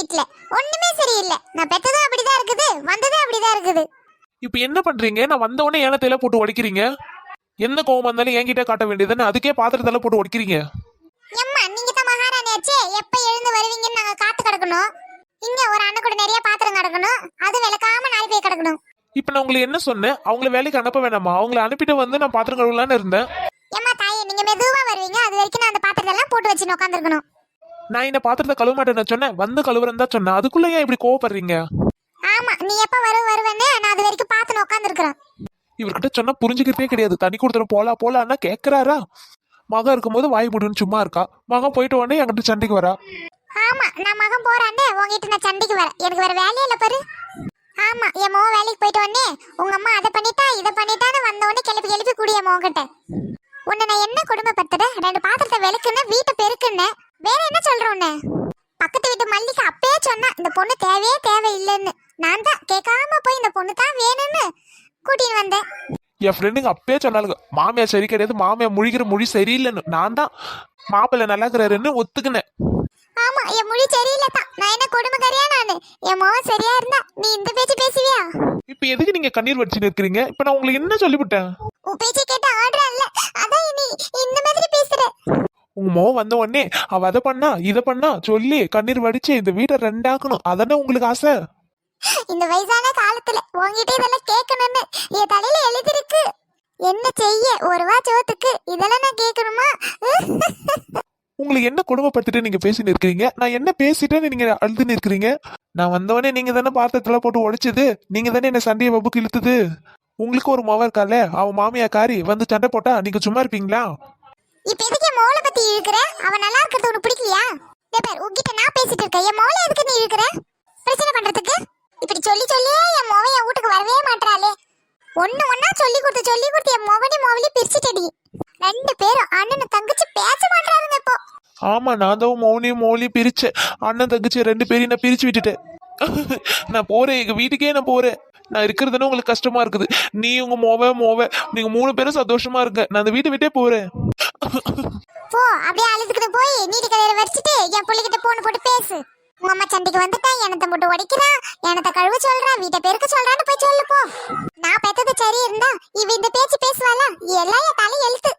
வீட்ல ஒண்ணுமே சரியில்லை. நான் பெத்ததும் அப்படிதான் இருக்குது, வந்ததும் அப்படிதான் இருக்குது. இப்ப என்ன பண்றீங்க? நான் வந்த உடனே ஏனத்தையில போட்டு உடைக்கிறீங்க. எந்த கோவம் வந்தாலும் என்கிட்ட காட்ட வேண்டியதுன்னு அதுக்கே பாத்திரத்தெல்லாம் போட்டு உடைக்கிறீங்க. எம்மா நீங்க தான் மகாராணியாச்சே, எப்ப எழுந்து வருவீங்கன்னு நாங்க காத்து கிடக்கணும். இங்க ஒரு அண்ணன் கூட நிறைய பாத்திரம் கிடக்கணும், அது விளக்காம நாலு போய் கிடக்கணும். இப்ப நான் உங்களுக்கு என்ன சொன்னேன்? அவங்கள வேலைக்கு அனுப்ப வேணாமா? அவங்கள அனுப்பிட்டு வந்து நான் பாத்திரம் கழுவலான்னு இருந்தேன். எம்மா தாயே, நீங்க மெதுவா வருவீங்க, அது வரைக்கும் நான் அந்த பாத்திரத்தை எல்லாம் போட்டு வச்சு உட்காந்துருக்கணும். நான் இந்த பாத்திரத்தை கழுவ மாட்டேன்னு சொன்னேன், வந்து கழுவுறேன்னு தான் சொன்னேன். அதுக்குள்ள ஏன் இப்படி கோவப்படுறீங்க? ஆமா, நீ எப்ப வருவேன்னு நான் அது வரைக்கும் பார்த்து உட்காந்துருக்கிறேன். இவர்கிட்ட சொன்னா புரிஞ்சுக்கிட்டே கிடையாது. தண்ணி கொடுத்துட்டு போலான்னா கேட்கறாரா? மகன் இருக்கும்போது வாய் முடின்னு சும்மா இருக்கா. மகன் போயிட்டு உடனே என்கிட்ட சண்டைக்கு வரா. ஆமா, நான் மகன் போறாண்டே உங்ககிட்ட நான் சண்டைக்கு வரேன். எனக்கு வேற வேலையே இல்ல பாரு. ஆமா, என் மோ வேலைக்கு போயிட்டு உடனே உங்க அம்மா அதை பண்ணிட்டா இதை பண்ணிட்டான்னு வந்த உடனே கிளப்பி கூடிய மோகிட்ட உன்னை நான் என்ன குடும்பப்படுத்துறேன்? 2 பாத்திரத்தை விளக்குன்னு வீட்டை பெருக்குன்னு வேற என்ன சொல்றேன் உன்னை? பக்கத்து வீட்டு மல்லிகை அப்பயே சொன்னா இந்த பொண்ணு தேவையே தேவையில்லைன்னு. நான் தான் கேட்காம போய் இந்த பொண்ணு தான் வேணும்னு கூட்டின்னு வந்தேன். என் ஃப்ரெண்டுங்க அப்பயே சொன்னாலுங்க, மாமியா சரி கிடையாது, மாமியா முழிக்கிற மொழி சரியில்லைன்னு. நான் தான் மாப்பிள்ளை நல்லா இருக்கிறாருன்னு ஒத்துக்கினேன். ஆமா, என் மொழி சரியில்லை தான். நான் என்ன கொடுமைக்காரியா நானு? என் மோகம் சரியா இருந்தா நீ இந்த பேச்சு பேசுவியா? இப்ப எதுக்கு நீங்க கண்ணீர் வடிச்சுன்னு இருக்கிறீங்க? இப்ப நான் உங்களுக்கு என்ன சொல்லிவிட்டேன்? உன் பேச்சை கேட்ட ஆர்டர் இல்ல, அதான் நீ இந்த மாதிரி பேசுற. உங்க மோகம் வந்த உடனே அவ அதை பண்ணா இதை பண்ணா சொல்லி கண்ணீர் வடிச்சு இந்த வீட்டை 2 ஆக்கணும். அதானே உங்களுக்கு ஆசை? இந்த வயசான காலத்துல உங்ககிட்ட இதெல்லாம் கேட்கணும்னு என் தலையில எழுதிருக்கு. என்ன செய்ய, 1 ரூபா சோத்துக்கு இதெல்லாம் நான் கேட்கணுமா? உங்களுக்கு என்ன கொடுமைப்படுத்திட்டு நீங்க பேசின்னு இருக்கிறீங்க? நான் என்ன பேசிட்டேன்னு நீங்க அழுதுன்னு இருக்கிறீங்க? நான் வந்தவொடனே நீங்க தானே பாத்திரத்துல போட்டு உடைச்சது, நீங்க தானே என்ன சண்டையை வம்புக்கு இழுத்துது. உங்களுக்கு ஒரு மவ இருக்கால, அவன் மாமியா காரி வந்து சண்டை போட்டா நீங்க சும்மா இருப்பீங்களா? இப்ப எதுக்கு என் மோளை பத்தி இழுக்கிற? அவன் நல்லா இருக்கிறது உனக்கு பிடிக்கலையா? பேர் உங்ககிட்ட நான் பேசிட்டு இருக்கேன், என் மோளை எதுக்கு நீ இழுக்கிற? பிரச்சனை பண்றதுக்கு இப்படி சொல்லியே என் மோவை என் வீட்டுக்கு வரவே மாட்டாளே. ஒன்னா சொல்லி கொடுத்து என் மோவனி பிரிச்சுட்டடி. 2 பேரும் அண்ணன் தங்கச்சி பேச மாட்டாருங்க இப்போ. ஆமா, நான் தான் மௌனி பிரிச்சேன். அண்ணன் தங்கச்சி 2 பேரையும் நான் பிரிச்சு விட்டுட்டேன். நான் போறேன், எங்க வீட்டுக்கே நான் போறேன். நான் இருக்கிறதுன்னு உங்களுக்கு கஷ்டமா இருக்குது. நீ உங்க மோவ நீங்க 3 பேரும் சந்தோஷமா இருங்க. நான் அந்த வீட்டை விட்டே போறேன். போ, அப்படியே அழுதுகிட்டு போய் நீதி கதையில வச்சுட்டு என் பிள்ளைகிட்ட போன் போட்டு பேசு. உங்க அம்மா சண்டைக்கு வந்துட்டா எனத்தை போட்டு உடைக்கிறா, எனத்தை கழுவ சொல்றா, வீட்டை பெருக்க சொல்றான்னு போய் சொல்லு போ. நான் பெத்தது சரி இருந்தா இவ இந்த பேச்சு பேசுவாளா? எல்லாம் என் தலை எழுத்து.